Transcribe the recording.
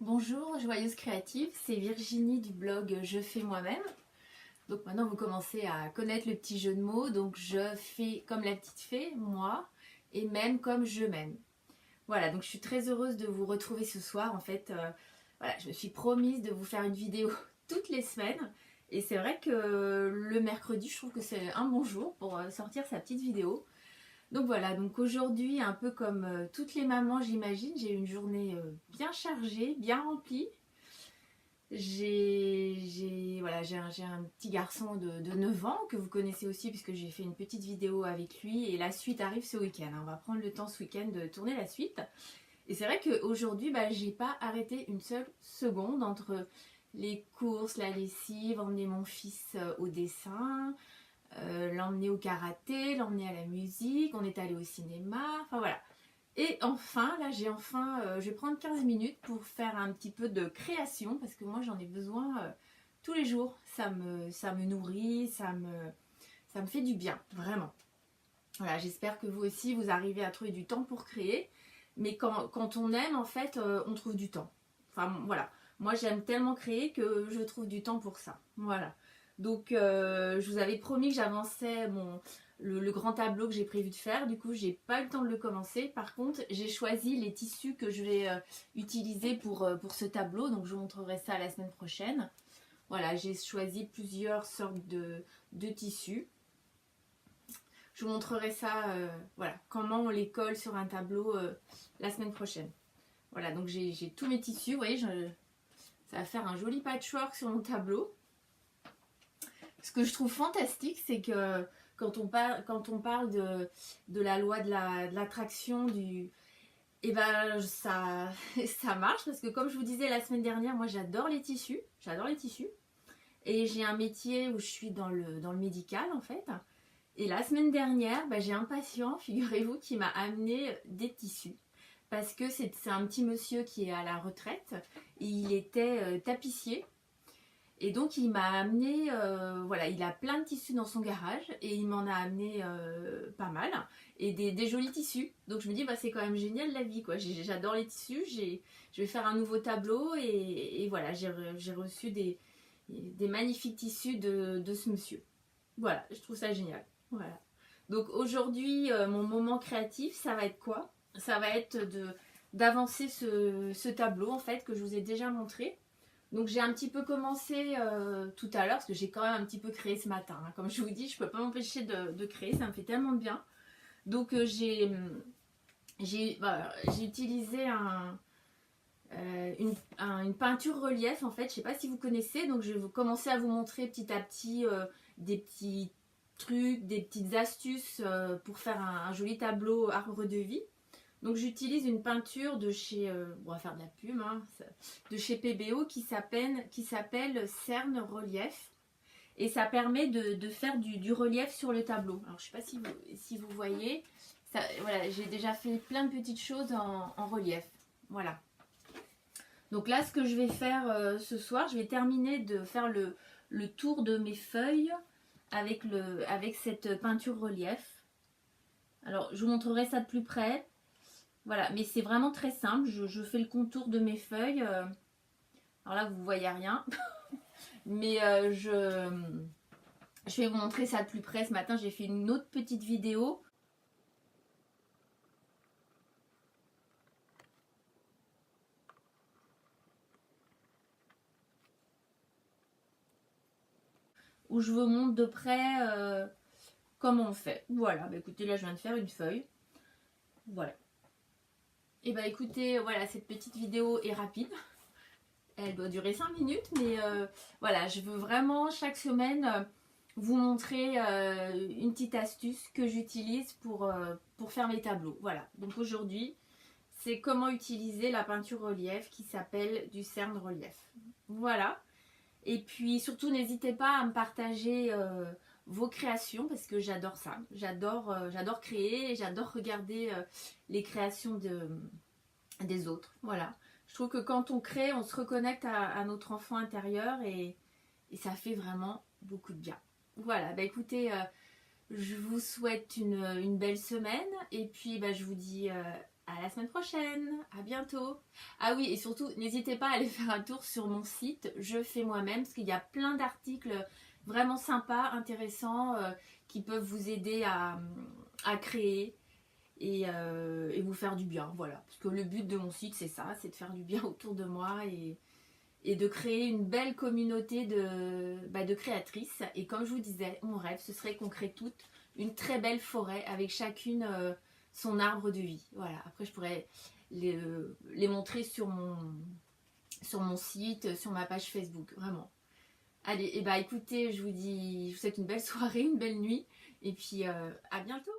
Bonjour, joyeuse créative, c'est Virginie du blog Je fais moi-même. Donc maintenant vous commencez à connaître le petit jeu de mots. Donc je fais comme la petite fée, moi, et même comme je m'aime. Voilà, donc je suis très heureuse de vous retrouver ce soir. En fait, voilà, je me suis promise de vous faire une vidéo toutes les semaines. Et c'est vrai que le mercredi, je trouve que c'est un bon jour pour sortir sa petite vidéo. Donc voilà, donc aujourd'hui, un peu comme toutes les mamans, j'imagine, j'ai eu une journée bien chargée, bien remplie. J'ai un petit garçon de 9 ans que vous connaissez aussi puisque j'ai fait une petite vidéo avec lui et la suite arrive ce week-end. On va prendre le temps ce week-end de tourner la suite. Et c'est vrai qu'aujourd'hui, j'ai pas arrêté une seule seconde entre les courses, la lessive, emmener mon fils au dessin, l'emmener au karaté, l'emmener à la musique, on est allé au cinéma, enfin voilà. Et enfin, là je vais prendre 15 minutes pour faire un petit peu de création parce que moi j'en ai besoin tous les jours. Ça me nourrit, ça me fait du bien, vraiment. Voilà, j'espère que vous aussi vous arrivez à trouver du temps pour créer. Mais quand on aime, en fait, on trouve du temps. Enfin voilà, moi j'aime tellement créer que je trouve du temps pour ça. Voilà. Donc je vous avais promis que j'avançais le grand tableau que j'ai prévu de faire. Du coup, j'ai pas eu le temps de le commencer. Par contre, j'ai choisi les tissus que je vais utiliser pour ce tableau. Donc je vous montrerai ça la semaine prochaine. Voilà, j'ai choisi plusieurs sortes de tissus. Je vous montrerai ça, voilà, comment on les colle sur un tableau la semaine prochaine. Voilà, donc j'ai tous mes tissus, vous voyez, ça va faire un joli patchwork sur mon tableau. Ce que je trouve fantastique, c'est que quand on parle de la loi de l'attraction, et ben ça, ça marche parce que comme je vous disais la semaine dernière, moi j'adore les tissus, et j'ai un métier où je suis dans le médical en fait. Et la semaine dernière, j'ai un patient, figurez-vous, qui m'a amené des tissus. Parce que c'est un petit monsieur qui est à la retraite. Et il était tapissier. Et donc il m'a amené, voilà, il a plein de tissus dans son garage. Et il m'en a amené pas mal. Et des jolis tissus. Donc je me dis, c'est quand même génial la vie, quoi. J'adore les tissus. Je vais faire un nouveau tableau. Et voilà, j'ai reçu des magnifiques tissus de ce monsieur. Voilà, je trouve ça génial. Voilà. Donc aujourd'hui, mon moment créatif, ça va être quoi? Ça va être d'avancer ce tableau en fait que je vous ai déjà montré. Donc j'ai un petit peu commencé tout à l'heure parce que j'ai quand même un petit peu créé ce matin, hein. Comme je vous dis, je peux pas m'empêcher de créer, ça me fait tellement de bien. Donc j'ai utilisé une peinture relief en fait. Je sais pas si vous connaissez, donc je vais commencer à vous montrer petit à petit des petits trucs, des petites astuces pour faire un joli tableau arbre de vie. Donc j'utilise une peinture de chez, on va faire de la pub, hein, de chez PBO qui s'appelle Cerne Relief. Et ça permet de faire du relief sur le tableau. Alors je sais pas si vous voyez, ça, voilà, j'ai déjà fait plein de petites choses en relief. Voilà. Donc là, ce que je vais faire ce soir, je vais terminer de faire le tour de mes feuilles avec cette peinture relief. Alors, je vous montrerai ça de plus près. Voilà, mais c'est vraiment très simple. Je fais le contour de mes feuilles. Alors là, vous ne voyez rien. Mais je vais vous montrer ça de plus près. Ce matin, j'ai fait une autre petite vidéo où je vous montre de près comment on fait. Voilà, écoutez, là, je viens de faire une feuille. Voilà. Et écoutez, voilà, cette petite vidéo est rapide. Elle doit durer 5 minutes, mais voilà, je veux vraiment chaque semaine vous montrer une petite astuce que j'utilise pour faire mes tableaux. Voilà, donc aujourd'hui, c'est comment utiliser la peinture relief qui s'appelle du cerne relief. Voilà, et puis surtout n'hésitez pas à me partager vos créations parce que j'adore ça. J'adore créer et j'adore regarder les créations des autres. Voilà. Je trouve que quand on crée, on se reconnecte à notre enfant intérieur et ça fait vraiment beaucoup de bien. Voilà, écoutez, je vous souhaite une belle semaine et puis je vous dis à la semaine prochaine, à bientôt. Ah oui, et surtout, n'hésitez pas à aller faire un tour sur mon site, je fais moi-même, parce qu'il y a plein d'articles vraiment sympas, intéressants, qui peuvent vous aider à créer et vous faire du bien, voilà. Parce que le but de mon site, c'est ça, c'est de faire du bien autour de moi et de créer une belle communauté de créatrices. Et comme je vous disais, mon rêve, ce serait qu'on crée toutes une très belle forêt avec chacune son arbre de vie. Voilà, après je pourrais les montrer sur mon site, sur ma page Facebook, vraiment. Allez, et bah écoutez, je vous souhaite une belle soirée, une belle nuit, et puis à bientôt.